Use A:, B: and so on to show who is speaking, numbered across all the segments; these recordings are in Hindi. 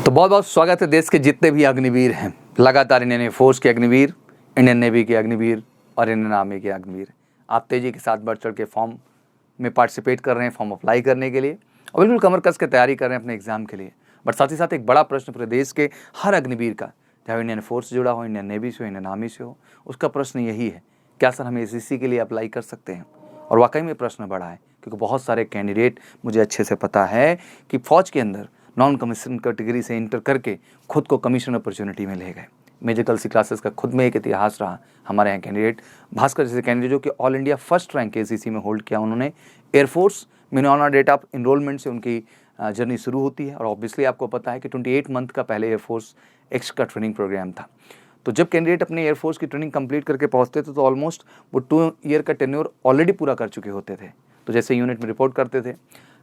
A: तो बहुत बहुत स्वागत है देश के जितने भी अग्निवीर हैं। लगातार इंडियन एयरफोर्स के अग्निवीर, इंडियन नेवी के अग्निवीर और इंडियन आर्मी के अग्निवीर आप तेज़ी के साथ बढ़ चढ़ के फॉर्म में पार्टिसिपेट कर रहे हैं, फॉर्म अप्लाई करने के लिए और बिल्कुल कमर कस के तैयारी कर रहे हैं अपने एग्जाम के लिए। बट साथ ही साथ एक बड़ा प्रश्न पूरे देश के हर अग्निवीर का, चाहे इंडियन फोर्स से जुड़ा हो, इंडियन नेवी से हो, इंडियन आर्मी से हो, उसका प्रश्न यही है, क्या सर हम ACC के लिए अप्लाई कर सकते हैं? और वाकई में प्रश्न बड़ा है क्योंकि बहुत सारे कैंडिडेट, मुझे अच्छे से पता है कि फौज के अंदर नॉन कमीशन कैटेगरी से इंटर करके खुद को कमीशन अपॉर्चुनिटी में ले गए। मेजर कलसी क्लासेस का खुद में एक इतिहास रहा। हमारे यहाँ कैंडिडेट भास्कर जैसे कैंडिडेट जो कि all India first rank ACC में होल्ड किया, उन्होंने एयरफोर्स में ऑन डेट ऑफ इनरोलमेंट से उनकी जर्नी शुरू होती है। और ऑब्वियसली आपको पता है कि 28 मंथ का पहले एयरफोर्स एक्स का ट्रेनिंग प्रोग्राम था। तो जब कैंडिडेट अपने एयरफोर्स की ट्रेनिंग कंप्लीट करके पहुंचते थे तो ऑलमोस्ट वो 2 ईयर का टेन्योर ऑलरेडी पूरा कर चुके होते थे। तो जैसे यूनिट में रिपोर्ट करते थे,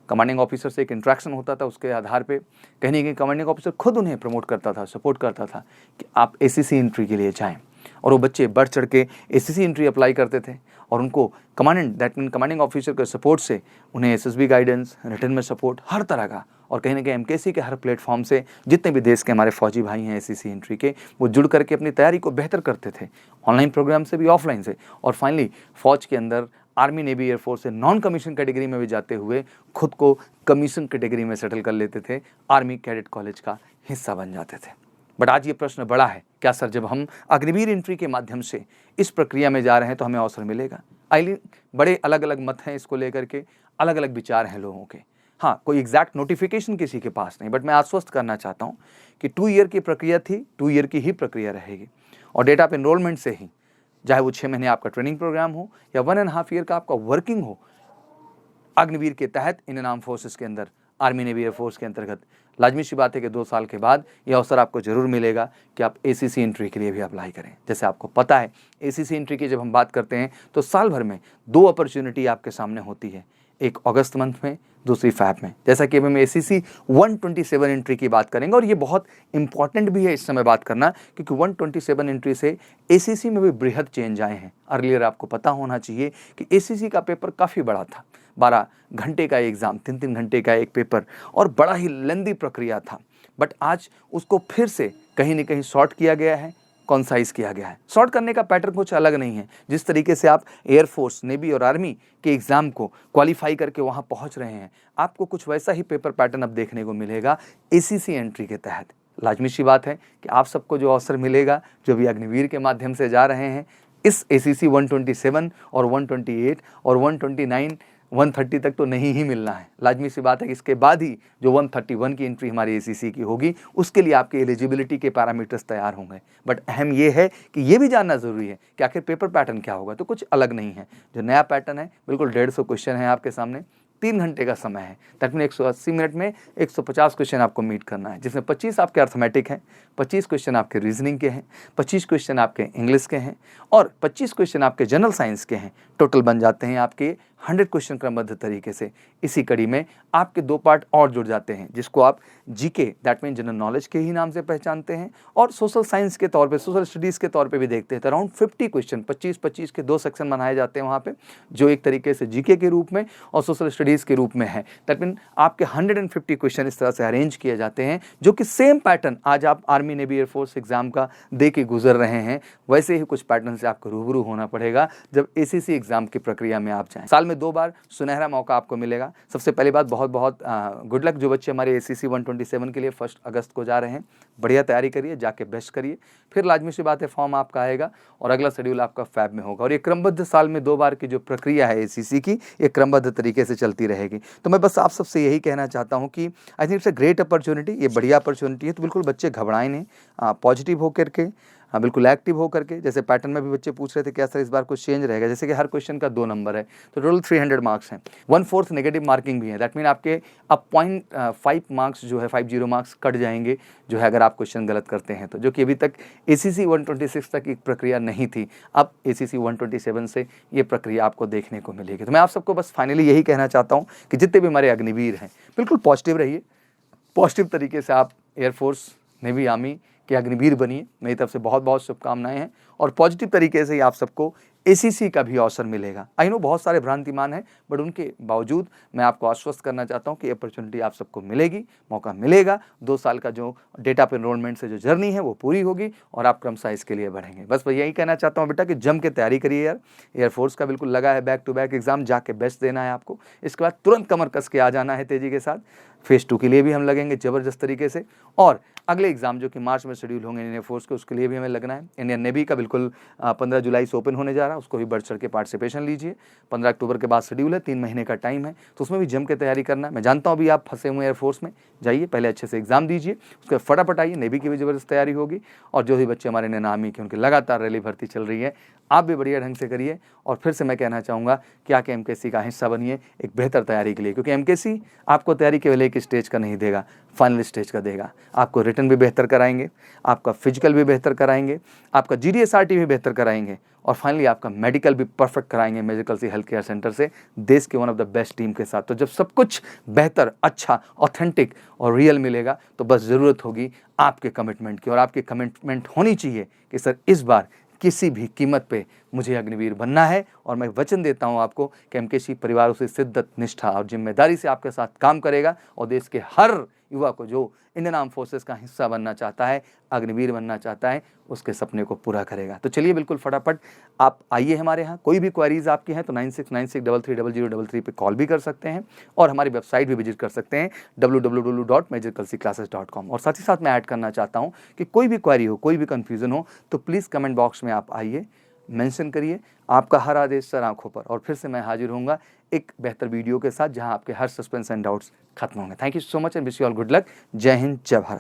A: कमांडिंग ऑफिसर से एक इंट्रैक्शन होता था, उसके आधार पे कहीं ना कहीं कमांडिंग ऑफिसर खुद उन्हें प्रमोट करता था, सपोर्ट करता था कि आप ACC एंट्री के लिए जाएं। और वो बच्चे बढ़ चढ़ के ACC एंट्री अप्लाई करते थे और उनको कमांडिंग ऑफिसर के सपोर्ट से उन्हें SSB गाइडेंस, रिटर्न में सपोर्ट हर तरह का, और कहीं ना कहीं MKC के हर प्लेटफॉर्म से जितने भी देश के हमारे फौजी भाई हैं ACC एंट्री के, वो जुड़ करके अपनी तैयारी को बेहतर करते थे, ऑनलाइन प्रोग्राम से भी, ऑफलाइन से। और फाइनली फौज के अंदर आर्मी, नेवी, एयरफोर्स से नॉन कमीशन कैटेगरी में भी जाते हुए खुद को कमीशन कैटेगरी में सेटल कर लेते थे, आर्मी कैडेट कॉलेज का हिस्सा बन जाते थे। बट आज ये प्रश्न बड़ा है, क्या सर जब हम अग्निवीर एंट्री के माध्यम से इस प्रक्रिया में जा रहे हैं तो हमें अवसर मिलेगा? बड़े अलग अलग मत हैं इसको लेकर के, अलग अलग विचार हैं लोगों के। हाँ, कोई एग्जैक्ट नोटिफिकेशन किसी के पास नहीं, बट मैं आश्वस्त करना चाहता हूँ कि 2 ईयर की प्रक्रिया थी, 2 ईयर की ही प्रक्रिया रहेगी। और डेट ऑफ एनरोलमेंट से ही, चाहे वो 6 महीने आपका ट्रेनिंग प्रोग्राम हो या 1.5 ईयर का आपका वर्किंग हो अग्निवीर के तहत इंडियन आर्म फोर्सेस के अंदर, आर्मी, नेवी, एयरफोर्स के अंतर्गत, लाजमी सी बात है कि 2 साल के बाद यह अवसर आपको जरूर मिलेगा कि आप ACC एंट्री के लिए भी अप्लाई करें। जैसे आपको पता है ACC एंट्री की जब हम बात करते हैं तो साल भर में 2 अपॉर्चुनिटी आपके सामने होती है, एक अगस्त मंथ में, दूसरी फैब में। जैसा कि अब हम ACC 127 एंट्री की बात करेंगे और ये बहुत इंपॉर्टेंट भी है इस समय बात करना, क्योंकि 127 एंट्री से ACC में भी बृहद चेंज आए हैं। अर्लियर आपको पता होना चाहिए कि ACC का पेपर काफ़ी बड़ा था, 12 घंटे का एग्ज़ाम, 3-3 घंटे का एक पेपर और बड़ा ही लेंदी प्रक्रिया था। बट आज उसको फिर से कहीं न कहीं शॉर्ट किया गया है, कॉन्साइज किया गया है। शॉर्ट करने का पैटर्न कुछ अलग नहीं है। जिस तरीके से आप एयरफोर्स, नेवी और आर्मी के एग्ज़ाम को क्वालिफाई करके वहाँ पहुँच रहे हैं, आपको कुछ वैसा ही पेपर पैटर्न अब देखने को मिलेगा ACC एंट्री के तहत। लाजमी सी बात है कि आप सबको जो अवसर मिलेगा, जो भी अग्निवीर के माध्यम से जा रहे हैं, इस ACC 127 और 128 और 129 130 तक तो नहीं ही मिलना है। लाजमी सी बात है कि इसके बाद ही जो 131 की एंट्री हमारी ACC की होगी, उसके लिए आपके एलिजिबिलिटी के पैरामीटर्स तैयार होंगे। बट अहम ये है कि ये भी जानना ज़रूरी है कि आखिर पेपर पैटर्न क्या होगा। तो कुछ अलग नहीं है, जो नया पैटर्न है, बिल्कुल 150 क्वेश्चन है आपके सामने, 3 घंटे का समय है। दैट मीन 180 मिनट में 150 क्वेश्चन आपको मीट करना है, जिसमें 25 आपके अर्थमेटिक हैं, 25 क्वेश्चन आपके रीजनिंग के हैं, 25 क्वेश्चन आपके इंग्लिश के हैं और 25 क्वेश्चन आपके जनरल साइंस के हैं। टोटल बन जाते हैं आपके 100 क्वेश्चन क्रमबद्ध तरीके से। इसी कड़ी में आपके 2 पार्ट और जुड़ जाते हैं, जिसको आप GK, that mean general knowledge के ही नाम से पहचानते हैं, और सोशल साइंस के तौर पे, सोशल स्टडीज़ के तौर पे भी देखते हैं। तो अराउंड 50 क्वेश्चन, 25-25 के 2 सेक्शन बनाए जाते हैं वहाँ पे, जो एक तरीके से GK के रूप में और सोशल स्टडीज़ के रूप में है। दैट मीन आपके 150 क्वेश्चन इस तरह से अरेंज किए जाते हैं, जो कि सेम पैटर्न आज आप आर्मी, नेवी, एयरफोर्स एग्जाम का दे के गुजर रहे हैं, वैसे ही कुछ पैटर्न से आपको रूबरू होना पड़ेगा जब ACC एग्जाम की प्रक्रिया में आप जाएं। साल में 2 बार सुनहरा मौका आपको मिलेगा। सबसे पहली बात, बहुत बहुत गुड लक जो बच्चे हमारे ACC 127 के लिए 1 अगस्त को जा रहे हैं। बढ़िया तैयारी करिए, जाके बेस्ट करिए। फिर लाजमी सी बात है फॉर्म आपका आएगा और अगला शेड्यूल आपका फैब में होगा। और ये क्रमबद्ध साल में 2 बार की जो प्रक्रिया है ACC की, ये क्रमबद्ध तरीके से चलती रहेगी। तो मैं बस आप सबसे यही कहना चाहता हूँ कि I think it's a great opportunity, ये बढ़िया अपॉर्चुनिटी है। तो बिल्कुल बच्चे घबराएं नहीं, पॉजिटिव होकर के, बिल्कुल एक्टिव होकर के। जैसे पैटर्न में भी बच्चे पूछ रहे थे क्या सर इस बार कुछ चेंज रहेगा, जैसे कि हर क्वेश्चन का 2 नंबर है, तो टोटल 300 मार्क्स हैं, 1/4 नेगेटिव मार्किंग भी है। दैट मीन आपके अब 0.5 मार्क्स जो है, 50 मार्क्स कट जाएंगे जो है, अगर आप क्वेश्चन गलत करते हैं तो, जो कि अभी तक ACC 126 तक एक प्रक्रिया नहीं थी। अब ACC 127 से ये प्रक्रिया आपको देखने को मिलेगी। तो मैं आप सबको बस फाइनली यही कहना चाहता हूँ कि जितने भी हमारे अग्निवीर हैं, बिल्कुल पॉजिटिव रहिए, पॉजिटिव तरीके से आप एयरफोर्स, नेवी, आर्मी के अग्निवीर बनिए। मेरी तरफ से बहुत बहुत शुभकामनाएं हैं और पॉजिटिव तरीके से ही आप सबको एसीसी का भी अवसर मिलेगा। आई नो बहुत सारे भ्रांतिमान हैं, बट उनके बावजूद मैं आपको आश्वस्त करना चाहता हूं कि अपॉर्चुनिटी आप सबको मिलेगी, मौका मिलेगा। 2 साल का जो डेटा ऑफ एनरोलमेंट से जो जर्नी है वो पूरी होगी और आप क्रमशः इसके लिए बढ़ेंगे। बस मैं यही कहना चाहता हूँ बेटा कि जम के तैयारी करिए यार। एयरफोर्स का बिल्कुल लगा है बैक टू बैक एग्जाम, जाके बेस्ट देना है आपको। इसके बाद तुरंत कमर कस के आ जाना है तेजी के साथ। फेज 2 के लिए भी हम लगेंगे ज़बरदस्त तरीके से, और अगले एग्जाम जो कि मार्च में शेड्यूल होंगे इंडियन एयरफोर्स के, उसके लिए भी हमें लगना है। इंडियन नेवी का बिल्कुल 15 जुलाई से ओपन होने जा रहा है, उसको भी बढ़ चढ़ के पार्टिसिपेशन लीजिए। 15 अक्टूबर के बाद शेड्यूल है, 3 महीने का टाइम है, तो उसमें भी जम के तैयारी करना है। मैं जानता हूँ अभी आप फंसे हुए एयरफोर्स में, जाइए पहले अच्छे से एग्जाम दीजिए, उसके बाद फटाफट आइए। नेवी की भी ज़बरदस्त तैयारी होगी, और जो भी बच्चे हमारे इंडियन आर्मी के उनकी लगातार रैली भर्ती चल रही है, आप भी बढ़िया ढंग से करिए। और फिर से मैं कहना चाहूँगा कि आके एमकेसी का हिस्सा बनिए एक बेहतर तैयारी के लिए, क्योंकि एमकेसी आपको तैयारी केवल एक स्टेज का नहीं देगा, फाइनल स्टेज का देगा। आपको रिटन भी बेहतर कराएंगे, आपका फिजिकल भी बेहतर कराएंगे, आपका GDSRT भी बेहतर कराएंगे, और फाइनली आपका मेडिकल भी परफेक्ट कराएंगे मेडिकल सी हेल्थ केयर सेंटर से, देश के one of the best team के साथ। तो जब सब कुछ बेहतर, अच्छा, ऑथेंटिक और रियल मिलेगा, तो बस ज़रूरत होगी आपके कमिटमेंट की, और आपकी कमिटमेंट होनी चाहिए कि सर इस बार किसी भी कीमत पे मुझे अग्निवीर बनना है। और मैं वचन देता हूं आपको कि एमकेसी परिवार उसे शिद्दत, निष्ठा और जिम्मेदारी से आपके साथ काम करेगा, और देश के हर युवा को जो इंडियन आर्म फोर्सेस का हिस्सा बनना चाहता है, अग्निवीर बनना चाहता है, उसके सपने को पूरा करेगा। तो चलिए बिल्कुल फटाफट आप आइए हमारे यहाँ। कोई भी क्वेरीज आपकी हैं तो 9696330033 पे कॉल भी कर सकते हैं, और हमारी वेबसाइट भी विजिट कर सकते हैं www.majorkalsiclasses.com। और साथ ही साथ मैं ऐड करना चाहता हूँ कि कोई भी क्वेरी हो, कोई भी कन्फ्यूज़न हो, तो प्लीज़ कमेंट बॉक्स में आप आइए, मेंशन करिए। आपका हर आदेश सर आंखों पर, और फिर से मैं हाजिर होऊंगा एक बेहतर वीडियो के साथ, जहां आपके हर सस्पेंस एंड डाउट्स खत्म होंगे। Thank you so much and wish you all good luck. जय हिंद, जय भारत।